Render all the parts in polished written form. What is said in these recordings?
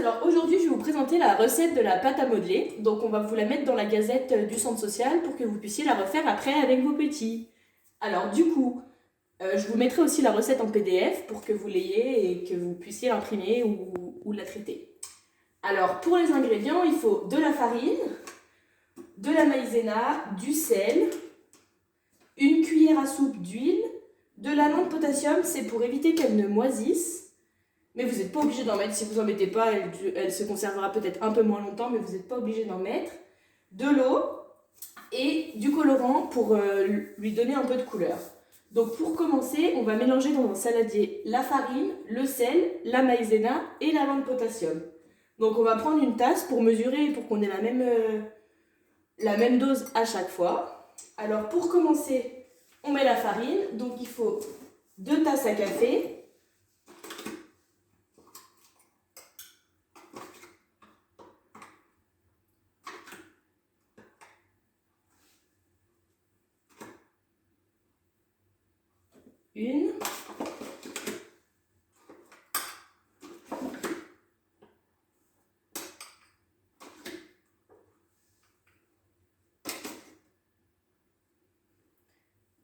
alors aujourd'hui je vais vous présenter la recette de la pâte à modeler. Donc on va vous la mettre dans la gazette du centre social pour que vous puissiez la refaire après avec vos petits. Alors du coup, je vous mettrai aussi la recette en PDF pour que vous l'ayez et que vous puissiez l'imprimer ou la traiter. Alors pour les ingrédients, il faut de la farine, de la maïzena, du sel, une cuillère à soupe d'huile, de la lente potassium, c'est pour éviter qu'elle ne moisisse. Mais vous n'êtes pas obligé d'en mettre, si vous n'en mettez pas, elle se conservera peut-être un peu moins longtemps, mais vous n'êtes pas obligé d'en mettre. De l'eau et du colorant pour lui donner un peu de couleur. Donc pour commencer, on va mélanger dans un saladier la farine, le sel, la maïzena et la lente potassium. Donc on va prendre une tasse pour mesurer, pour qu'on ait la même dose à chaque fois. Alors pour commencer, on met la farine, donc il faut 2 tasses à café. Une.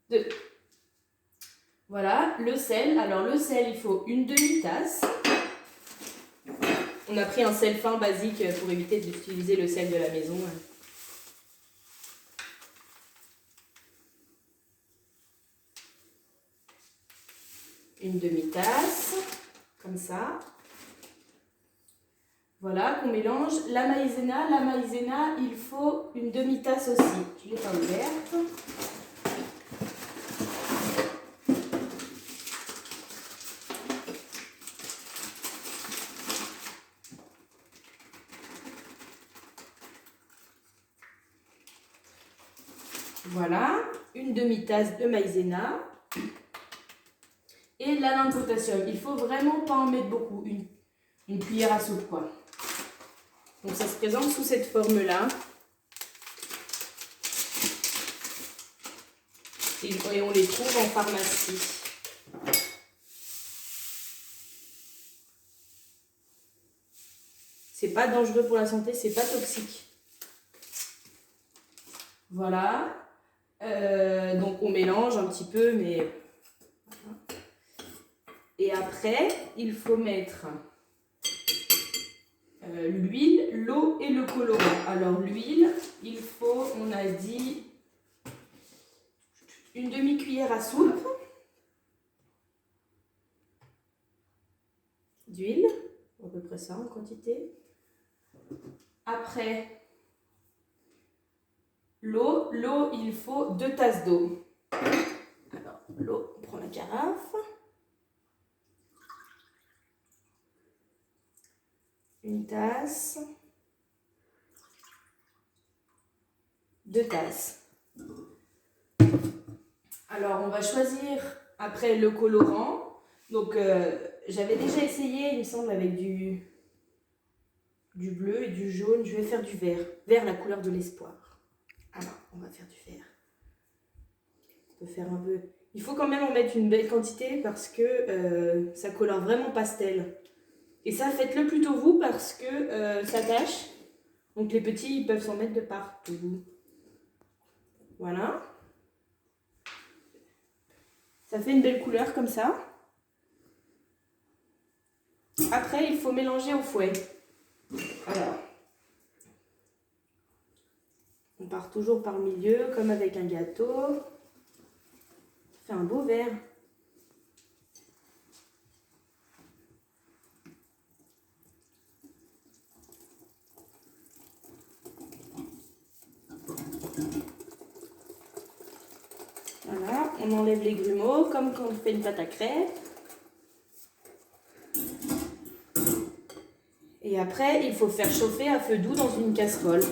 Deux. Voilà, le sel. Alors le sel, il faut une demi-tasse. On a pris un sel fin basique pour éviter d'utiliser le sel de la maison. Une demi-tasse, comme ça. Voilà, qu'on mélange. La maïzena, il faut une demi-tasse aussi. Je l'ai pas ouverte. Voilà, une demi-tasse de maïzena. Et la lente potassium. Il faut vraiment pas en mettre beaucoup. Une cuillère à soupe, quoi. Donc ça se présente sous cette forme-là. Et on les trouve en pharmacie. C'est pas dangereux pour la santé, c'est pas toxique. Voilà. Donc on mélange un petit peu, mais... Et après, il faut mettre l'huile, l'eau et le colorant. Alors l'huile, il faut, on a dit, une demi-cuillère à soupe d'huile, à peu près ça en quantité. Après, l'eau, il faut 2 tasses d'eau. Alors l'eau, on prend la carafe. Une tasse, 2 tasses. Alors, on va choisir après le colorant. Donc, j'avais déjà essayé, il me semble, avec du bleu et du jaune. Je vais faire du vert. Vert, la couleur de l'espoir. Alors, on va faire du vert. On peut faire un peu... Il faut quand même en mettre une belle quantité parce que ça colore vraiment pastel. Et ça, faites-le plutôt vous parce que ça tâche. Donc les petits, ils peuvent s'en mettre de partout. Voilà. Ça fait une belle couleur comme ça. Après, il faut mélanger au fouet. Alors, on part toujours par le milieu, comme avec un gâteau. Ça fait un beau verre. Voilà, on enlève les grumeaux comme quand on fait une pâte à crêpes. Et après, il faut faire chauffer à feu doux dans une casserole.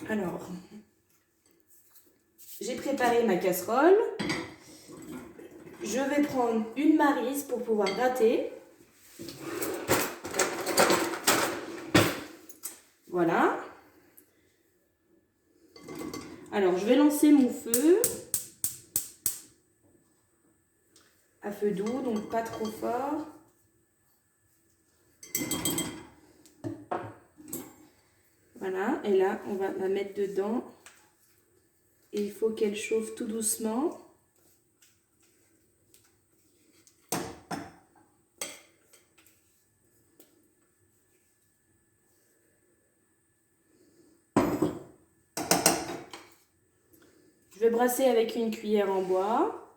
Alors, j'ai préparé ma casserole. Je vais prendre une maryse pour pouvoir gratter. Voilà. Alors, je vais lancer mon feu à feu doux, donc pas trop fort. Voilà, et là, on va la mettre dedans. Et il faut qu'elle chauffe tout doucement. Je vais brasser avec une cuillère en bois.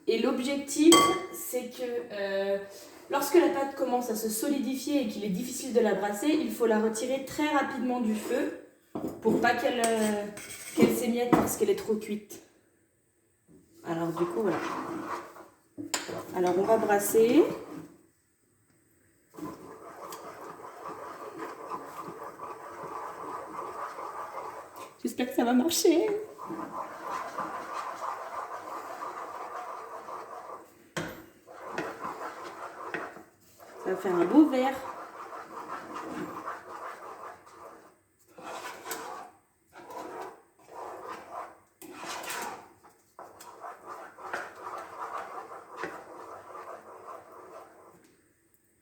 Et l'objectif, c'est que lorsque la pâte commence à se solidifier et qu'il est difficile de la brasser, il faut la retirer très rapidement du feu pour pas qu'elle s'émiette parce qu'elle est trop cuite. Alors du coup, voilà. Alors on va brasser. J'espère que ça va marcher. Ça va faire un beau verre.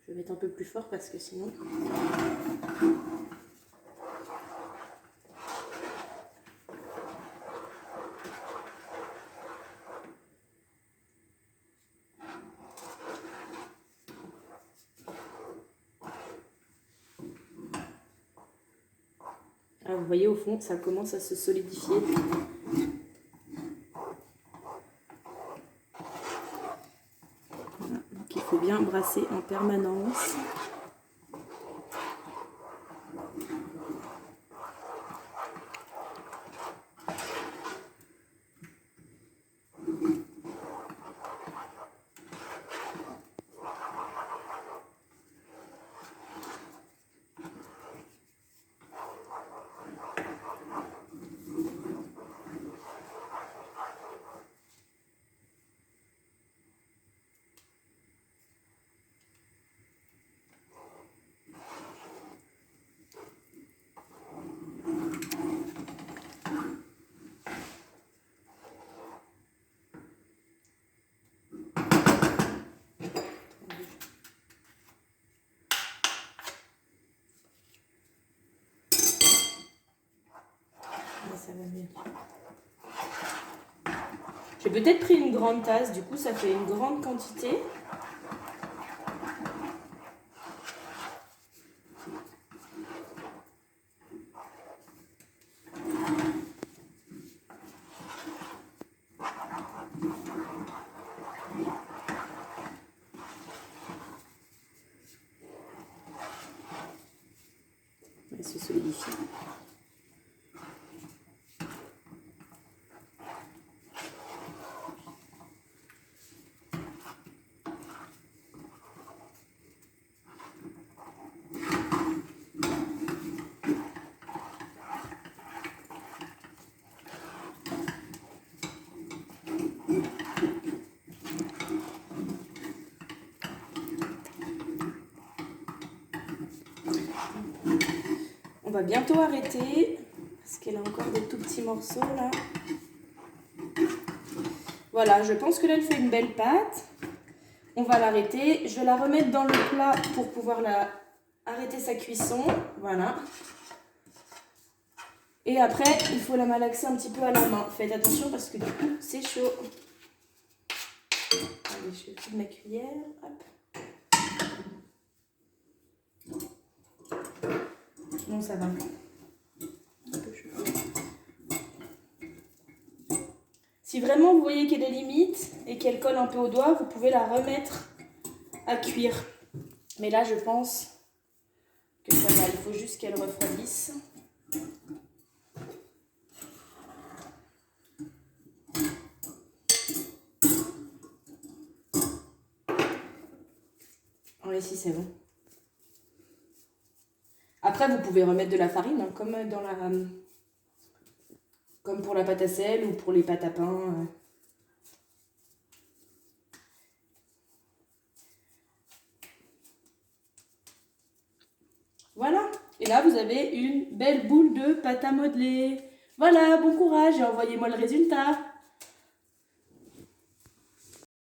Je vais mettre un peu plus fort parce que sinon... Ah, vous voyez au fond, ça commence à se solidifier. Voilà, donc il faut bien brasser en permanence. Ça va bien. J'ai peut-être pris une grande tasse, du coup ça fait une grande quantité. Elle se solidifie. On va bientôt arrêter parce qu'elle a encore des tout petits morceaux là. Voilà, je pense que là elle fait une belle pâte. On va l'arrêter. Je vais la remettre dans le plat pour pouvoir arrêter sa cuisson. Voilà. Et après, il faut la malaxer un petit peu à la main. Faites attention parce que du coup, c'est chaud. Allez, je vais prendre ma cuillère. Hop. Non, ça va. Un peu chaud. Si vraiment vous voyez qu'il y a des limites et qu'elle colle un peu au doigt, vous pouvez la remettre à cuire. Mais là, je pense que ça va. Il faut juste qu'elle refroidisse. Oh, ici, c'est bon. Après, vous pouvez remettre de la farine, hein, comme pour la pâte à sel ou pour les pâtes à pain. Voilà. Et là, vous avez une belle boule de pâte à modeler. Voilà, bon courage et envoyez-moi le résultat.